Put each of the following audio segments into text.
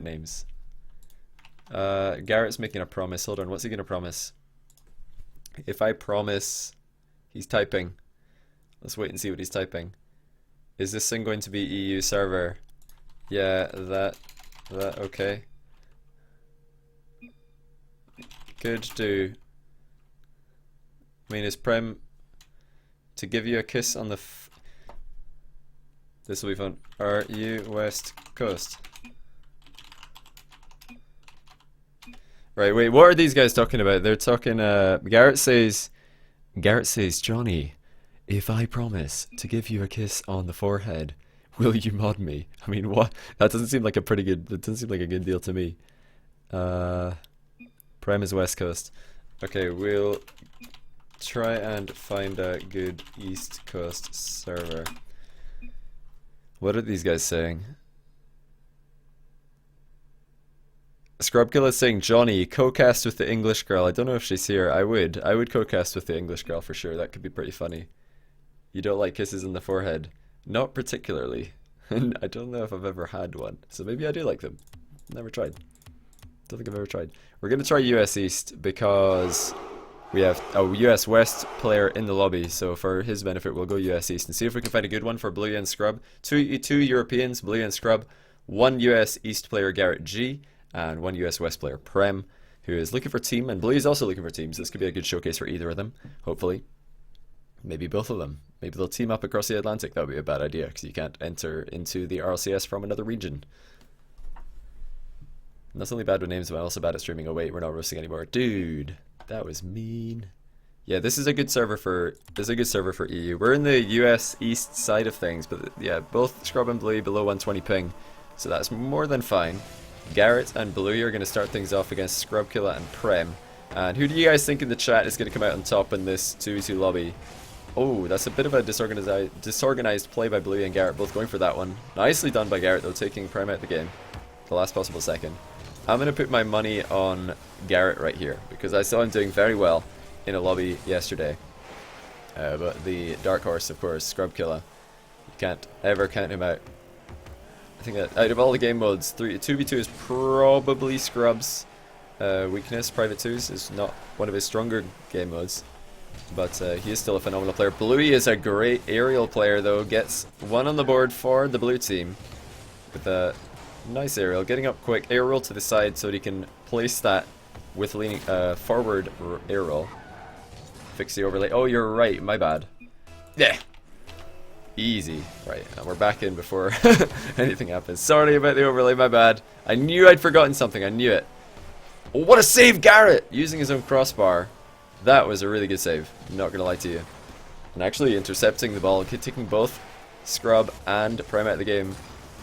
names. Garrett's making a promise. Hold on, what's he gonna promise? If I promise... He's typing. Let's wait and see what he's typing. Is this thing going to be EU server? Yeah, that, okay. Could do. I mean, is Prem to give you a kiss on the this will be fun. Are you West Coast? Right, wait, what are these guys talking about? They're talking, Garrett says, Johnny, if I promise to give you a kiss on the forehead, will you mod me? I mean, what? That doesn't seem like a that doesn't seem like a good deal to me. Prem is West Coast. Okay, we'll try and find a good East Coast server. What are these guys saying? Scrubkilla is saying, Johnny, co-cast with the English girl. I don't know if she's here. I would co-cast with the English girl for sure. That could be pretty funny. You don't like kisses on the forehead? Not particularly. I don't know if I've ever had one. So maybe I do like them. Never tried. Don't think I've ever tried. We're going to try US East because we have a US West player in the lobby. So for his benefit, we'll go US East and see if we can find a good one for Bluey and Scrub. Two Europeans, Bluey and Scrub. One US East player, garrettG. And one US West player, Prem, who is looking for team, and Bluey is also looking for teams. This could be a good showcase for either of them, hopefully. Maybe both of them. Maybe they'll team up across the Atlantic. That would be a bad idea, because you can't enter into the RLCS from another region. And that's only bad with names, but I'm also bad at streaming. Oh wait, we're not roasting anymore. Dude, that was mean. Yeah, this is a good server for EU. We're in the US East side of things, but yeah, both Scrub and Bluey below 120 ping, so that's more than fine. Garrett and Bluey are going to start things off against Scrub, Killa and Prem. And who do you guys think in the chat is going to come out on top in this 2v2 lobby? Oh, that's a bit of a disorganized play by Bluey and Garrett, both going for that one. Nicely done by Garrett though, taking Prem out the game. The last possible second. I'm going to put my money on Garrett right here, because I saw him doing very well in a lobby yesterday. But the dark horse, of course, Scrub, Killa. You can't ever count him out. I think that out of all the game modes, 2v2 is probably Scrub's weakness. Private 2s is not one of his stronger game modes, but he is still a phenomenal player. Bluey is a great aerial player though, gets one on the board for the blue team with a nice aerial, getting up quick, aerial to the side so that he can place that with leaning forward aerial. Fix the overlay. Oh, you're right, my bad. Yeah. Easy. Right, and we're back in before anything happens. Sorry about the overlay, my bad. I knew I'd forgotten something, I knew it. Oh, what a save, Garrett! Using his own crossbar. That was a really good save, I'm not gonna lie to you. And actually intercepting the ball, taking both Scrub and Prem out of the game.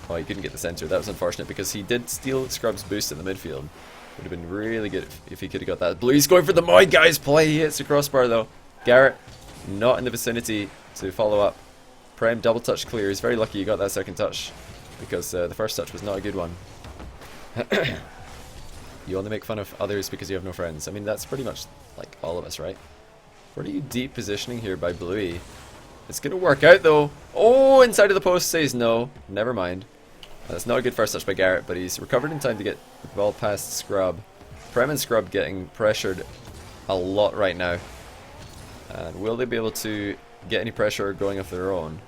Oh, he couldn't get the center, that was unfortunate because he did steal Scrub's boost in the midfield. Would have been really good if he could have got that. Bluey's going for the Moy guys play, he hits the crossbar though. Garrett, not in the vicinity to follow up. Prem double touch clear. He's very lucky he got that second touch because the first touch was not a good one. You only make fun of others because you have no friends. I mean, that's pretty much like all of us, right? Pretty deep positioning here by Bluey. It's going to work out though. Oh, inside of the post says no. Never mind. That's not a good first touch by Garrett, but he's recovered in time to get the ball past Scrub. Prem and Scrub getting pressured a lot right now. And will they be able to get any pressure going of their own?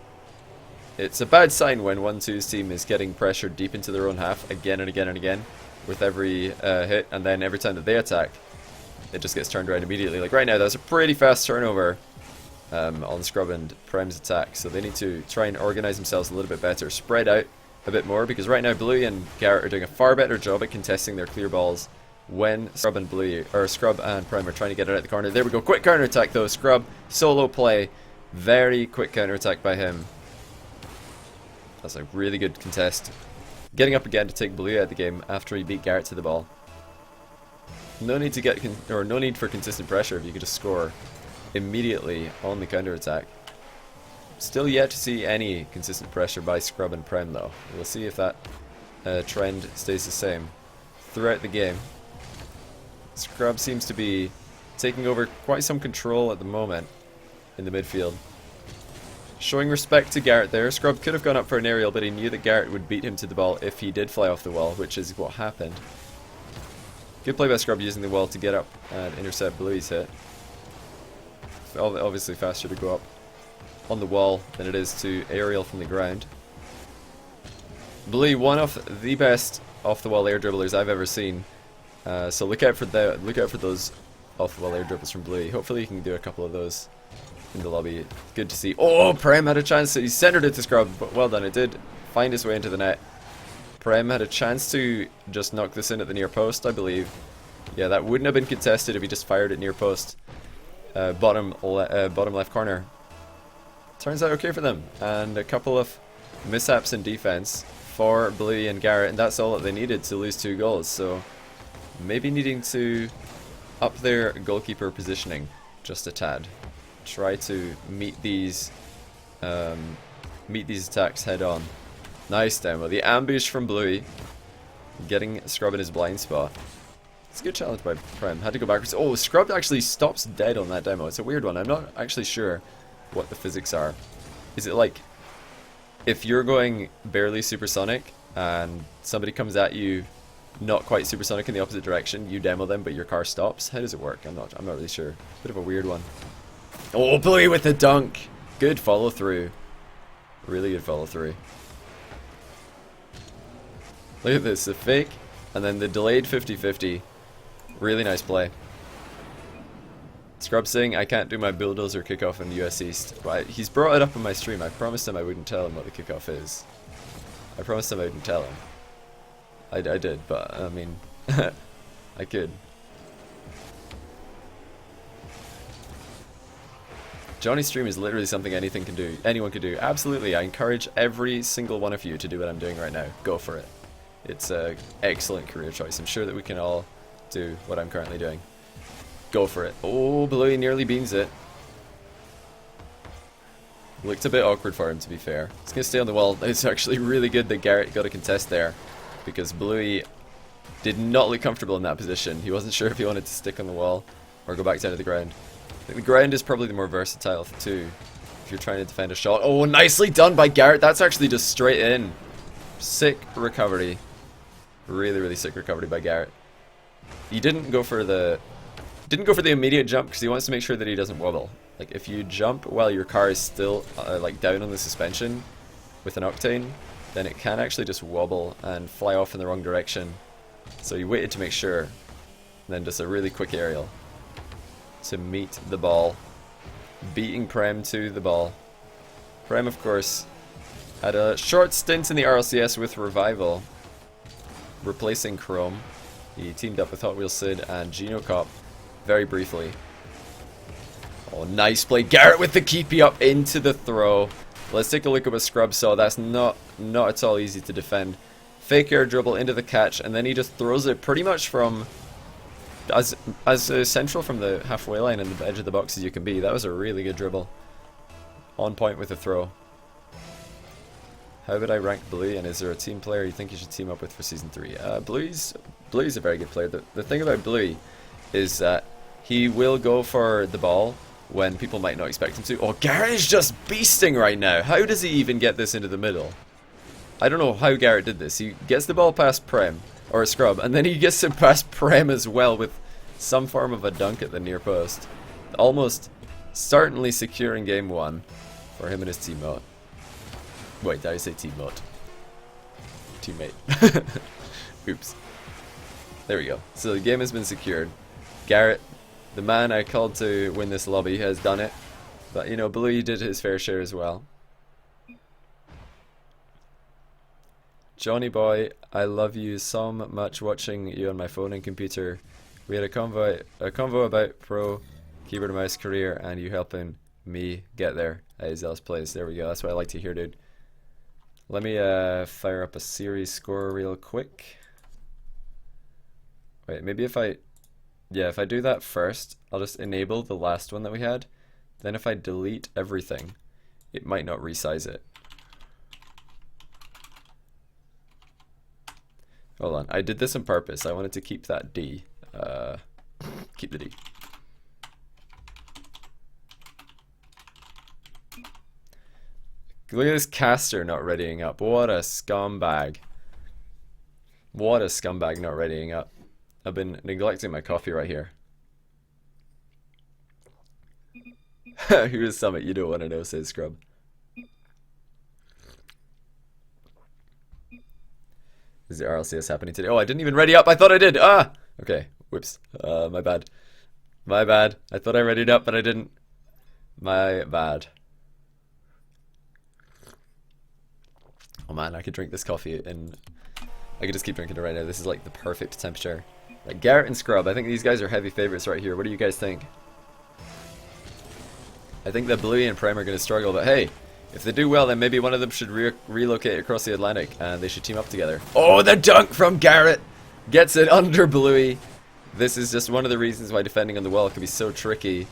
It's a bad sign when 1-2's team is getting pressured deep into their own half again and again and again with every hit, and then every time that they attack it just gets turned around immediately. Like right now, that's a pretty fast turnover on Scrub and Prem's attack, so they need to try and organize themselves a little bit better, spread out a bit more, because right now Bluey and Garrett are doing a far better job at contesting their clear balls when Scrub and Prem are trying to get it out of the corner. There we go, quick counter attack though. Scrub, solo play, very quick counter attack by him. That's a really good contest. Getting up again to take Bluey out of the game after he beat Garrett to the ball. No need to no need for consistent pressure if you could just score immediately on the counter attack. Still yet to see any consistent pressure by Scrub and Prem though. We'll see if that trend stays the same throughout the game. Scrub seems to be taking over quite some control at the moment in the midfield. Showing respect to Garrett there. Scrub could have gone up for an aerial, but he knew that Garrett would beat him to the ball if he did fly off the wall, which is what happened. Good play by Scrub using the wall to get up and intercept Bluey's hit. Obviously faster to go up on the wall than it is to aerial from the ground. Bluey, one of the best off-the-wall air dribblers I've ever seen. So look out for those off-the-wall air dribbles from Bluey. Hopefully you can do a couple of those in the lobby. Good to see. Oh, Prem had a chance. He centered it to Scrub, but well done. It did find its way into the net. Prem had a chance to just knock this in at the near post, I believe. Yeah, that wouldn't have been contested if he just fired it near post. Bottom left corner. Turns out okay for them. And a couple of mishaps in defense for Bluey and Garrett, and that's all that they needed to lose 2 goals. So maybe needing to up their goalkeeper positioning just a tad. Try to meet these attacks head on. Nice demo. The ambush from Bluey, getting Scrub in his blind spot. It's a good challenge by Prem. Had to go backwards. Oh, Scrub actually stops dead on that demo. It's a weird one. I'm not actually sure what the physics are. Is it like if you're going barely supersonic and somebody comes at you not quite supersonic in the opposite direction, you demo them but your car stops? How does it work? I'm not really sure. Bit of a weird one. Oh, Bluey with the dunk. Good follow through. Really good follow through. Look at this, the fake and then the delayed 50-50. Really nice play. Scrub saying I can't do my bulldozer kickoff in US East. Right, he's brought it up in my stream. I promised him I wouldn't tell him what the kickoff is. I promised him I wouldn't tell him. I did, but I mean, I could. Johnny's stream is literally something anyone can do. Absolutely, I encourage every single one of you to do what I'm doing right now. Go for it. It's an excellent career choice. I'm sure that we can all do what I'm currently doing. Go for it. Oh, Bluey nearly beans it. Looked a bit awkward for him, to be fair. He's going to stay on the wall. It's actually really good that Garrett got a contest there, because Bluey did not look comfortable in that position. He wasn't sure if he wanted to stick on the wall or go back down to the ground. I think the ground is probably the more versatile of the two if you're trying to defend a shot. Oh, nicely done by Garrett. That's actually just straight in. Sick recovery. Really, really sick recovery by Garrett. He didn't go for the immediate jump because he wants to make sure that he doesn't wobble. Like if you jump while your car is still like down on the suspension with an octane, then it can actually just wobble and fly off in the wrong direction. So he waited to make sure, and then just a really quick aerial to meet the ball, beating Prem to the ball. Prem, of course, had a short stint in the RLCS with Revival, replacing Chrome. He teamed up with Hot Wheels Sid and Geno Cop very briefly. Oh, nice play. Garrett with the keepy up into the throw. Let's take a look at what Scrub saw. That's not at all easy to defend. Fake air dribble into the catch, and then he just throws it pretty much from as central from the halfway line and the edge of the box as you can be. That was a really good dribble. On point with the throw. How would I rank Bluey, and is there a team player you think you should team up with for Season 3? Bluey's a very good player. The thing about Bluey is that he will go for the ball when people might not expect him to. Oh, Garrett is just beasting right now. How does he even get this into the middle? I don't know how Garrett did this. He gets the ball past Prem, or Scrub, and then he gets it past Prem as well with some form of a dunk at the near post. Almost certainly securing game 1 for him and his teammate. Wait, did I say teammate? Teammate. Oops. There we go. So the game has been secured. Garrett, the man I called to win this lobby, has done it. But, you know, Bluey did his fair share as well. Johnny boy, I love you so much watching you on my phone and computer. We had a convo about pro keyboard and mouse career and you helping me get there. Zealous plays. There we go. That's what I like to hear, dude. Let me fire up a series score real quick. Wait, maybe if I do that first, I'll just enable the last one that we had. Then if I delete everything, it might not resize it. Hold on, I did this on purpose. I wanted to keep that D. Keep the D. Look at this caster not readying up. What a scumbag. What a scumbag not readying up. I've been neglecting my coffee right here. Here's Summit, you don't want to know, says Scrub. Is the RLCS happening today? Oh, I didn't even ready up. I thought I did. Ah! Okay. Whoops. My bad. My bad. I thought I readied up, but I didn't. My bad. Oh man, I could drink this coffee and I could just keep drinking it right now. This is like the perfect temperature. Like Garrett and Scrub, I think these guys are heavy favorites right here. What do you guys think? I think that Bluey and Prem are going to struggle, but hey, if they do well, then maybe one of them should relocate across the Atlantic and they should team up together. Oh, the dunk from Garrett! Gets it under Bluey. This is just one of the reasons why defending on the wall can be so tricky.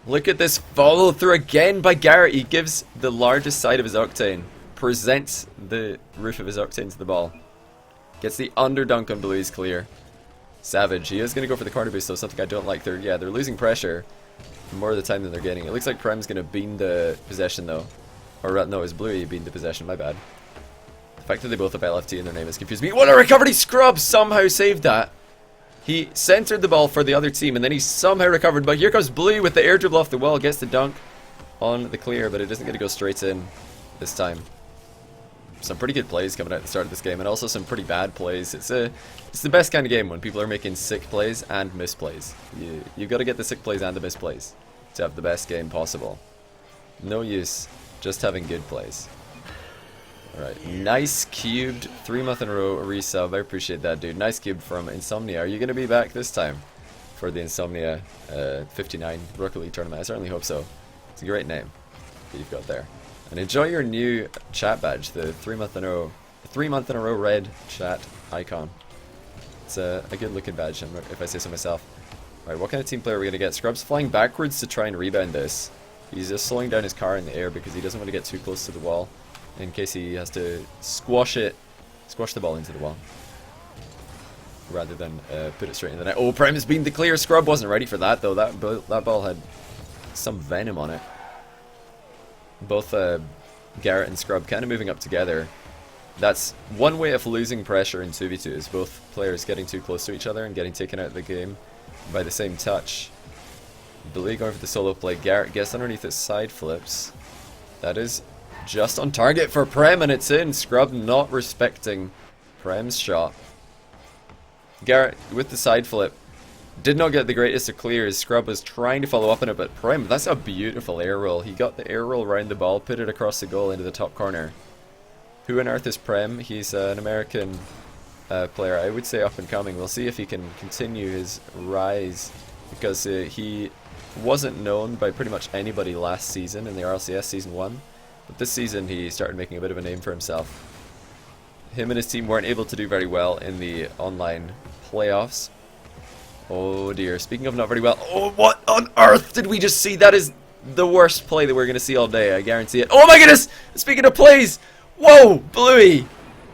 Look at this follow through again by Garrett. He gives the largest side of his Octane. Presents the roof of his Octane to the ball. Gets the under dunk on Bluey's clear. Savage. He is going to go for the corner boost, so something I don't like. They're losing pressure more of the time than they're getting. It looks like Prem's going to beam the possession though. Or no, it was Bluey beamed the possession, my bad. The fact that they both have LFT in their name has confused me. What a recovery! Scrub somehow saved that. He centered the ball for the other team and then he somehow recovered. But here comes Bluey with the air dribble off the wall. Gets the dunk on the clear, but it doesn't get to go straight in this time. Some pretty good plays coming out at the start of this game, and also some pretty bad plays. It's the best kind of game when people are making sick plays and misplays. You got to get the sick plays and the misplays to have the best game possible. No use just having good plays. Alright, nice cubed 3 month in a row resub. I appreciate that, dude. Nice cubed from Insomnia. Are you going to be back this time for the Insomnia 59 Rocket League tournament? I certainly hope so. It's a great name that you've got there. And enjoy your new chat badge, the 3 month in a row red chat icon. It's a good looking badge, if I say so myself. Alright, what kind of team player are we going to get? Scrub's flying backwards to try and rebound this. He's just slowing down his car in the air because he doesn't want to get too close to the wall in case he has to squash the ball into the wall rather than put it straight in the net. Oh, Prem has been the clear. Scrub wasn't ready for that though. That ball had some venom on it. Both Garrett and Scrub kind of moving up together. That's one way of losing pressure in 2v2 is both players getting too close to each other and getting taken out of the game by the same touch. Bluey going for the solo play. Garrett gets underneath his side flips. That is just on target for Prem and it's in. Scrub not respecting Prem's shot. Garrett with the side flip did not get the greatest of clears. Scrub was trying to follow up on it, but Prem, that's a beautiful air roll. He got the air roll around the ball, put it across the goal into the top corner. Who on earth is Prem? He's an American player, I would say up and coming. We'll see if he can continue his rise because he wasn't known by pretty much anybody last season in the RLCS Season 1. But this season he started making a bit of a name for himself. Him and his team weren't able to do very well in the online playoffs. Oh dear, speaking of not very well, oh what on earth did we just see? That is the worst play that we're going to see all day, I guarantee it. Oh my goodness, speaking of plays, whoa, Bluey,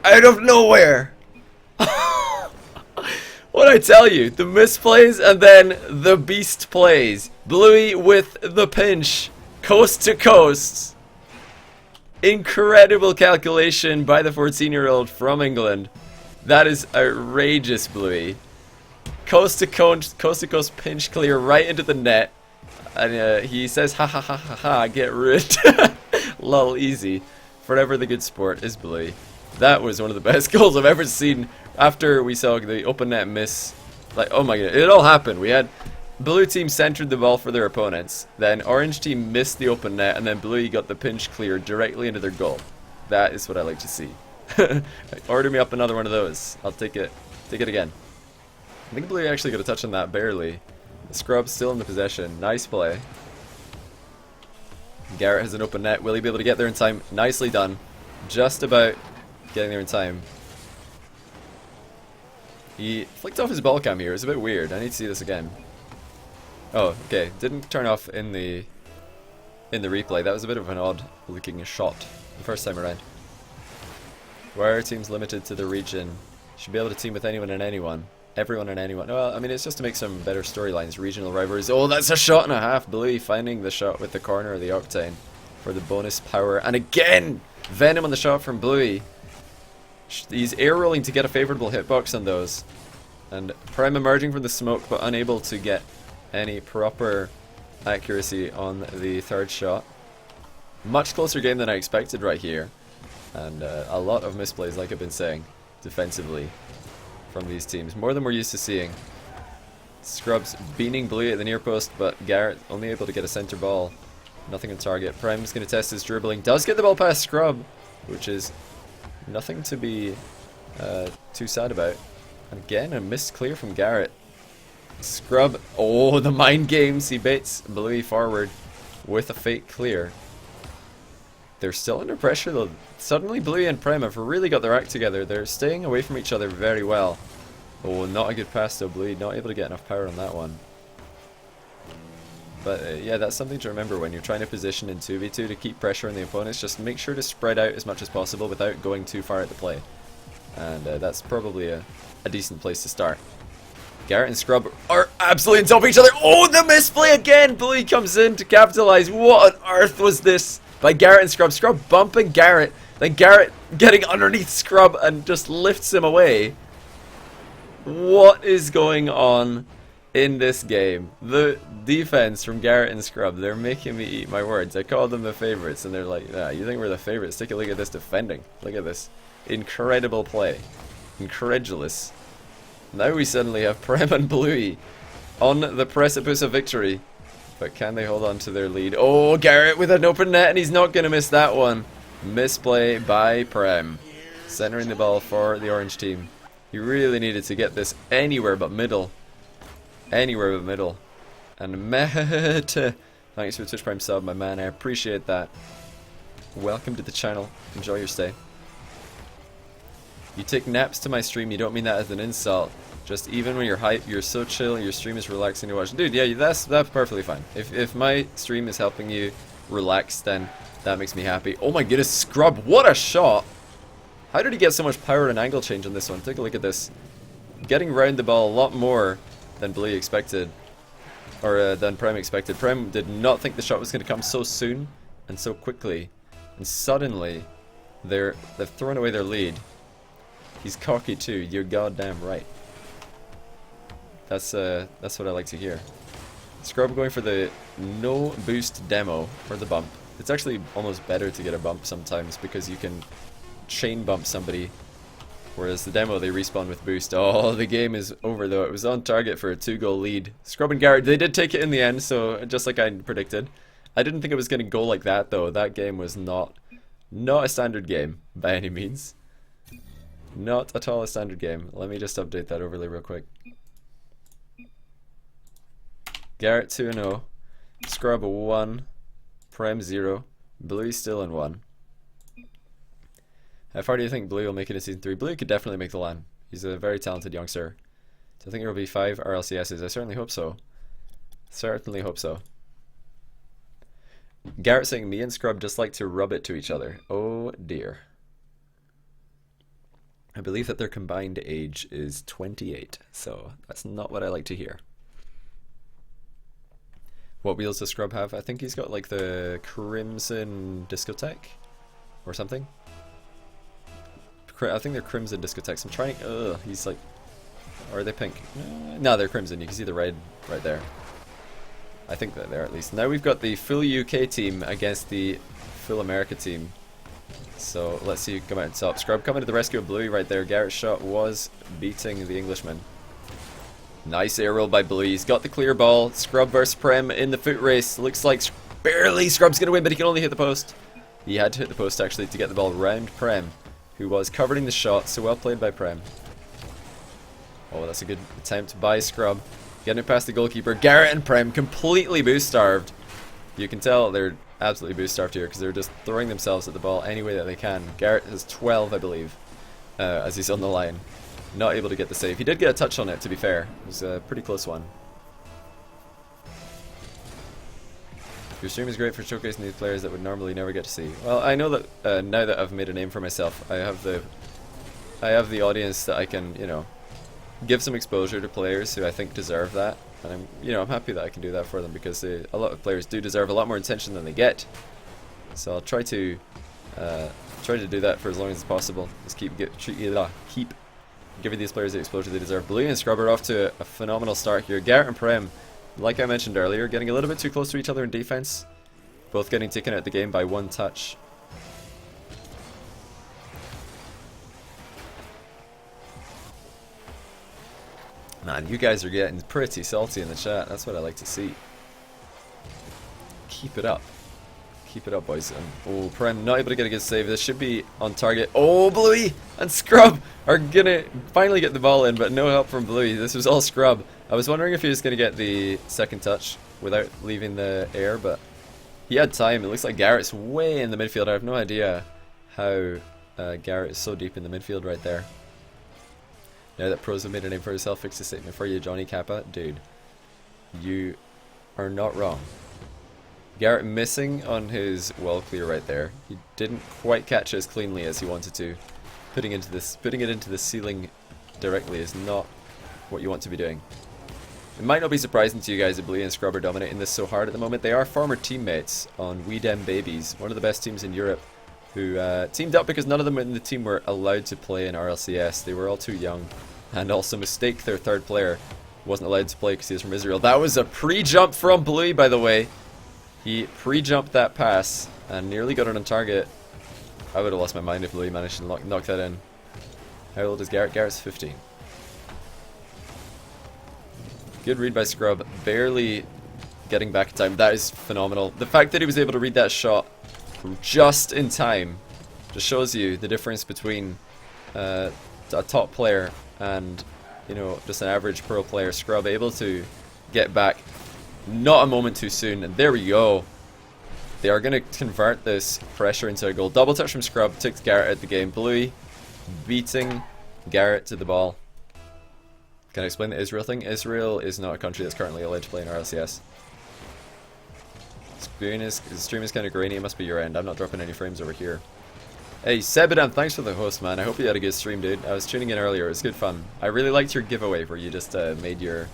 out of nowhere. What I tell you, the misplays and then the beast plays. Bluey with the pinch, coast to coast. Incredible calculation by the 14-year-old from England. That is outrageous, Bluey. Coast to coast pinch clear right into the net. And he says, ha ha ha ha ha, get rid. Lol, easy. Forever the good sport is Bluey. That was one of the best goals I've ever seen after we saw the open net miss. Like, oh my god, it all happened. We had blue team centered the ball for their opponents. Then orange team missed the open net. And then Bluey got the pinch clear directly into their goal. That is what I like to see. Order me up another one of those. I'll take it. Take it again. I think Bluey actually got a touch on that, barely. Scrub's still in the possession. Nice play. Garrett has an open net. Will he be able to get there in time? Nicely done. Just about getting there in time. He flicked off his ball cam here. It's a bit weird. I need to see this again. Oh, okay. Didn't turn off in the replay. That was a bit of an odd looking shot the first time around. Why are teams limited to the region? Should be able to team with anyone and anyone. Everyone and anyone. Well, I mean, it's just to make some better storylines. Regional rivalries. Oh, that's a shot and a half. Bluey finding the shot with the corner of the Octane. for the bonus power. And again, Venom on the shot from Bluey. He's air rolling to get a favorable hitbox on those. And Prem emerging from the smoke, but unable to get any proper accuracy on the third shot. Much closer game than I expected right here. And a lot of misplays, like I've been saying, defensively from these teams. More than we're used to seeing. Scrub's beating Bluey at the near post, but Garrett only able to get a center ball. Nothing on target. Prem's going to test his dribbling. Does get the ball past Scrub, which is nothing to be too sad about. And again, a missed clear from Garrett. Scrub, oh, the mind games. He baits Bluey forward with a fake clear. They're still under pressure though. Suddenly Bluey and Prem have really got their act together. They're staying away from each other very well. Oh, not a good pass though. Bluey not able to get enough power on that one. But yeah, that's something to remember when you're trying to position in 2v2 to keep pressure on the opponents. Just make sure to spread out as much as possible without going too far at the play. And that's probably a decent place to start. Garrett and Scrub are absolutely on top of each other. Oh, the misplay again! Bluey comes in to capitalize. What on earth was this by Garrett and Scrub? Scrub bumping Garrett, then Garrett getting underneath Scrub and just lifts him away. What is going on in this game? The defense from Garrett and Scrub, they're making me eat my words. I called them the favorites and they're like, nah, you think we're the favorites? Take a look at this defending. Look at this. Incredible play. Incredulous. Now we suddenly have Prem and Bluey on the precipice of victory. But can they hold on to their lead? Oh, Garrett with an open net and he's not going to miss that one. Misplay by Prem. Centering the ball for the orange team. He really needed to get this anywhere but middle. Anywhere but middle. And Meta. Thanks for the Twitch Prime sub, my man. I appreciate that. Welcome to the channel. Enjoy your stay. You take naps to my stream, you don't mean that as an insult. Just even when you're hype, you're so chill, your stream is relaxing to watch. Dude, yeah, that's perfectly fine. If my stream is helping you relax, then that makes me happy. Oh my goodness, Scrub, what a shot! How did he get so much power and angle change on this one? Take a look at this. Getting round the ball a lot more than Bluey expected. Or than Prem expected. Prem did not think the shot was going to come so soon and so quickly. And suddenly, they've thrown away their lead. He's cocky too, you're goddamn right. That's what I like to hear. Scrub going for the no boost demo, or the bump. It's actually almost better to get a bump sometimes because you can chain bump somebody. Whereas the demo, they respawn with boost. Oh, the game is over though. It was on target for a 2-goal lead. Scrub and Garrett, they did take it in the end, so just like I predicted. I didn't think it was going to go like that though. That game was not a standard game by any means. Not at all a standard game. Let me just update that overlay real quick. Garrett 2-0. Scrub 1. Prem 0. Bluey still in 1. How far do you think Bluey will make it in Season 3? Bluey could definitely make the LAN. He's a very talented youngster. So I think there will be 5 RLCSs. I certainly hope so. Certainly hope so. Garrett saying me and Scrub just like to rub it to each other. Oh dear. I believe that their combined age is 28, so that's not what I like to hear. What wheels does Scrub have? I think he's got like the Crimson Discotheque or something. I think they're Crimson Discotheques. I'm trying. He's like. Or are they pink? No, they're Crimson. You can see the red right there. I think they're there at least. Now we've got the full UK team against the full America team. So let's see who come out on top. Scrub coming to the rescue of Bluey right there. Garrett's shot was beating the Englishman. Nice air roll by Bluey. He's got the clear ball. Scrub versus Prem in the foot race. Looks like barely Scrub's going to win, but he can only hit the post. He had to hit the post actually to get the ball round Prem, who was covering the shot. So well played by Prem. Oh, that's a good attempt by Scrub. Getting it past the goalkeeper. Garrett and Prem completely boost starved. You can tell they're absolutely boost starved here because they're just throwing themselves at the ball any way that they can. Garrett has 12, I believe, as he's on the line. Not able to get the save. He did get a touch on it, to be fair. It was a pretty close one. Your stream is great for showcasing these players that would normally never get to see. Well, I know that now that I've made a name for myself, I have the audience that I can, you know, give some exposure to players who I think deserve that. And I'm happy that I can do that for them because a lot of players do deserve a lot more attention than they get. So I'll try to do that for as long as possible. Just keep giving these players the exposure they deserve. Bluey and Scrub are off to a phenomenal start here. Garrett and Prem, like I mentioned earlier, getting a little bit too close to each other in defense. Both getting taken out of the game by one touch. Man, you guys are getting pretty salty in the chat. That's what I like to see. Keep it up. Keep it up, boys. Oh, Prem not able to get a good save. This should be on target. Oh, Bluey and Scrub are gonna finally get the ball in, but no help from Bluey. This was all Scrub. I was wondering if he was gonna get the second touch without leaving the air, but he had time. It looks like Garrett's way in the midfield. I have no idea how Garrett is so deep in the midfield right there. Now that pros have made a name for himself, fix the statement for you, Johnny Kappa. Dude, you are not wrong. Garrett missing on his wall clear right there. He didn't quite catch it as cleanly as he wanted to. Putting it into the ceiling directly is not what you want to be doing. It might not be surprising to you guys that Bluey and Scrub are dominating this so hard at the moment. They are former teammates on We Dem Babies, one of the best teams in Europe, who teamed up because none of them in the team were allowed to play in RLCS. They were all too young. And also Mistake, their third player, wasn't allowed to play because he was from Israel. That was a pre-jump from Bluey, by the way. He pre-jumped that pass and nearly got it on target. I would have lost my mind if Bluey managed to knock that in. How old is Garrett? Garrett's 15. Good read by Scrub. Barely getting back in time. That is phenomenal. The fact that he was able to read that shot just in time just shows you the difference between a top player and, you know, just an average pro player. Scrub able to get back not a moment too soon, and there we go. They are going to convert this pressure into a goal. Double touch from Scrub takes Garrett out the game. Bluey beating Garrett to the ball. Can I explain the Israel thing? Israel is not a country that's currently allowed to play in RLCS. The stream is kind of grainy. It must be your end. I'm not dropping any frames over here. Hey, Sebadam, thanks for the host, man. I hope you had a good stream, dude. I was tuning in earlier. It was good fun. I really liked your giveaway where you just made your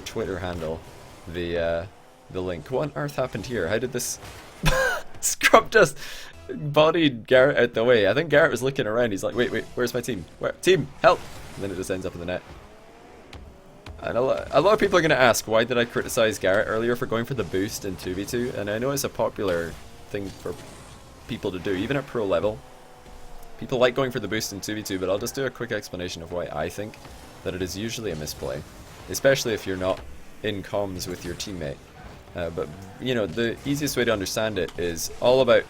Twitter handle the link. What on earth happened here? How did this... Scrub just bodied Garrett out the way. I think Garrett was looking around. He's like, wait, where's my team? Where? Team, help! And then it just ends up in the net. And a lot of people are going to ask, why did I criticize Garrett earlier for going for the boost in 2v2? And I know it's a popular thing for people to do, even at pro level. People like going for the boost in 2v2, but I'll just do a quick explanation of why I think that it is usually a misplay. Especially if you're not in comms with your teammate. But, you know, the easiest way to understand it is all about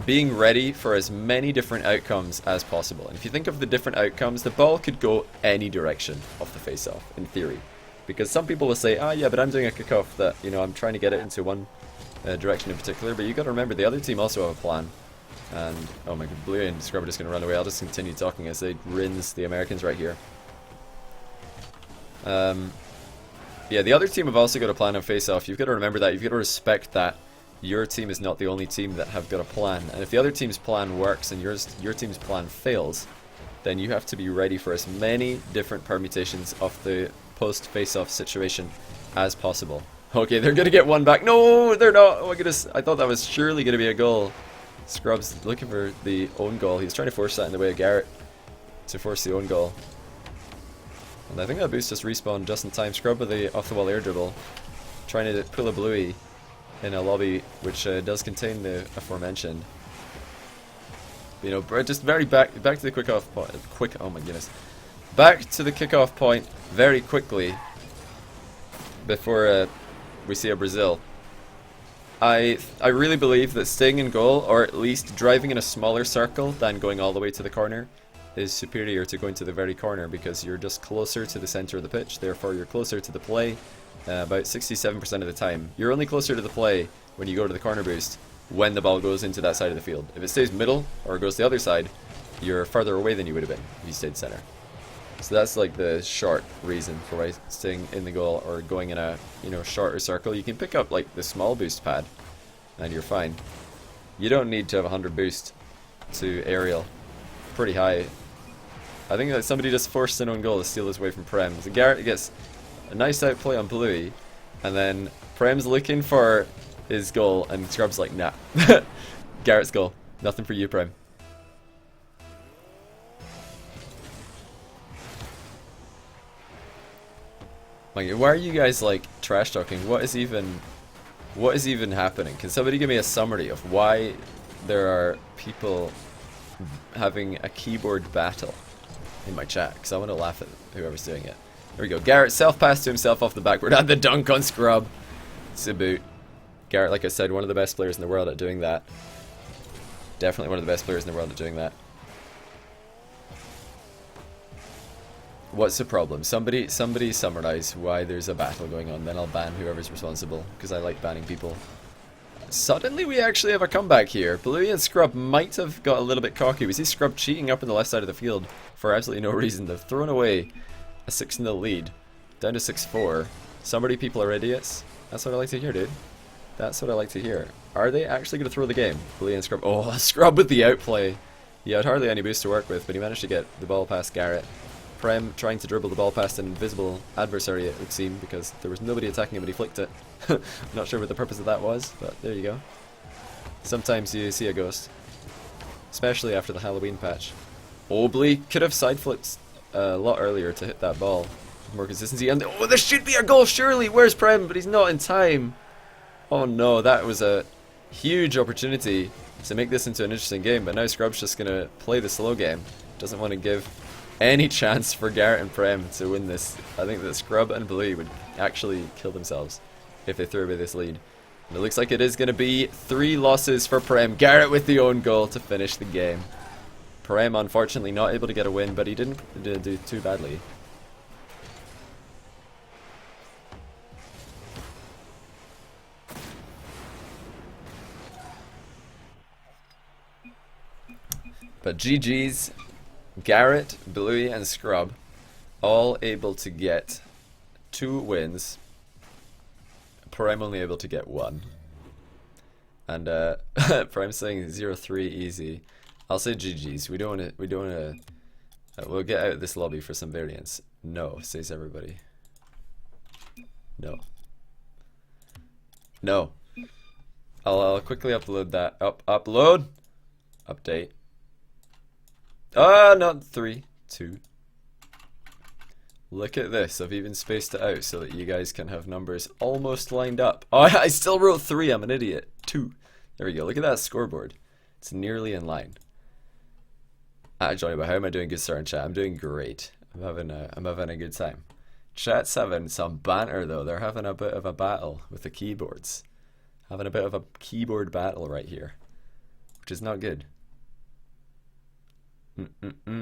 being ready for as many different outcomes as possible. And if you think of the different outcomes, the ball could go any direction off the face-off, in theory. Because some people will say, ah, yeah, but I'm doing a kickoff that, you know, I'm trying to get it into one direction in particular. But you got to remember, the other team also have a plan. And, oh my god, Bluey and Scrub are just going to run away. I'll just continue talking as they rinse the Americans right here. Yeah, the other team have also got a plan on face-off. You've got to remember that. You've got to respect that your team is not the only team that have got a plan. And if the other team's plan works and your team's plan fails, then you have to be ready for as many different permutations of the post-face-off situation as possible. Okay, they're going to get one back. No, they're not. Oh my goodness. I thought that was surely going to be a goal. Scrub's looking for the own goal. He's trying to force that in the way of Garrett to force the own goal. And I think that boost just respawned just in time. Scrub with the off-the-wall air dribble, trying to pull a Bluey in a lobby which does contain the aforementioned. You know, just very back to the kickoff point. Oh my goodness, back to the kickoff point very quickly before we see a Brazil. I really believe that staying in goal, or at least driving in a smaller circle than going all the way to the corner, is superior to going to the very corner, because you're just closer to the center of the pitch. Therefore, you're closer to the play about 67% of the time. You're only closer to the play when you go to the corner boost when the ball goes into that side of the field. If it stays middle or goes the other side, you're farther away than you would have been if you stayed center. So that's like the short reason for why staying in the goal or going in a, you know, shorter circle. You can pick up like the small boost pad and you're fine. You don't need to have 100 boost to aerial. Pretty high. I think that somebody just forced an own goal to steal this away from Prem. So Garrett gets a nice outplay on Bluey, and then Prem's looking for his goal, and Scrub's like, nah. Garrett's goal. Nothing for you, Prem. Like, why are you guys like trash talking? What is even happening? Can somebody give me a summary of why there are people having a keyboard battle in my chat? Because I want to laugh at whoever's doing it. There we go. Garrett self-passed to himself off the backward and the dunk on Scrub. It's a boot. Garrett, like I said, one of the best players in the world at doing that. Definitely one of the best players in the world at doing that. What's the problem? Somebody summarize why there's a battle going on, then I'll ban whoever's responsible, because I like banning people. Suddenly we actually have a comeback here. Bluey and Scrub might have got a little bit cocky. We see Scrub cheating up in the left side of the field for absolutely no reason. They've thrown away a 6-0 lead. Down to 6-4. Somebody people are idiots. That's what I like to hear, dude. That's what I like to hear. Are they actually going to throw the game? Bluey and Scrub. Oh, Scrub with the outplay. He had hardly any boost to work with, but he managed to get the ball past Garrett. Prem trying to dribble the ball past an invisible adversary, it would seem, because there was nobody attacking him but he flicked it. I'm not sure what the purpose of that was, but there you go. Sometimes you see a ghost. Especially after the Halloween patch. Oh, Bluey could have side flipped a lot earlier to hit that ball. More consistency. And oh, there should be a goal, surely! Where's Prem? But he's not in time. Oh no, that was a huge opportunity to make this into an interesting game, but now Scrub's just going to play the slow game. Doesn't want to give any chance for Garrett and Prem to win this. I think that Scrub and Bluey would actually kill themselves if they threw away this lead. And it looks like it is going to be 3 losses for Prem. Garrett with the own goal to finish the game. Prem unfortunately not able to get a win, but he didn't do too badly. But GG's, Garrett, Bluey, and Scrub all able to get 2 wins. Prem only able to get 1. And Prem saying 0-3 easy. I'll say GG's. We don't want to. We'll get out of this lobby for some variance. No, says everybody. No. No. I'll quickly upload that. Upload. Update. Not 3, 2. Look at this. I've even spaced it out so that you guys can have numbers almost lined up. Oh, I still wrote 3. I'm an idiot. 2. There we go. Look at that scoreboard. It's nearly in line. Johnny, but how am I doing? Good start in chat. I'm doing great. I'm having a good time. Chat's having some banter though. They're having a bit of a battle with the keyboards. Having a bit of a keyboard battle right here, which is not good.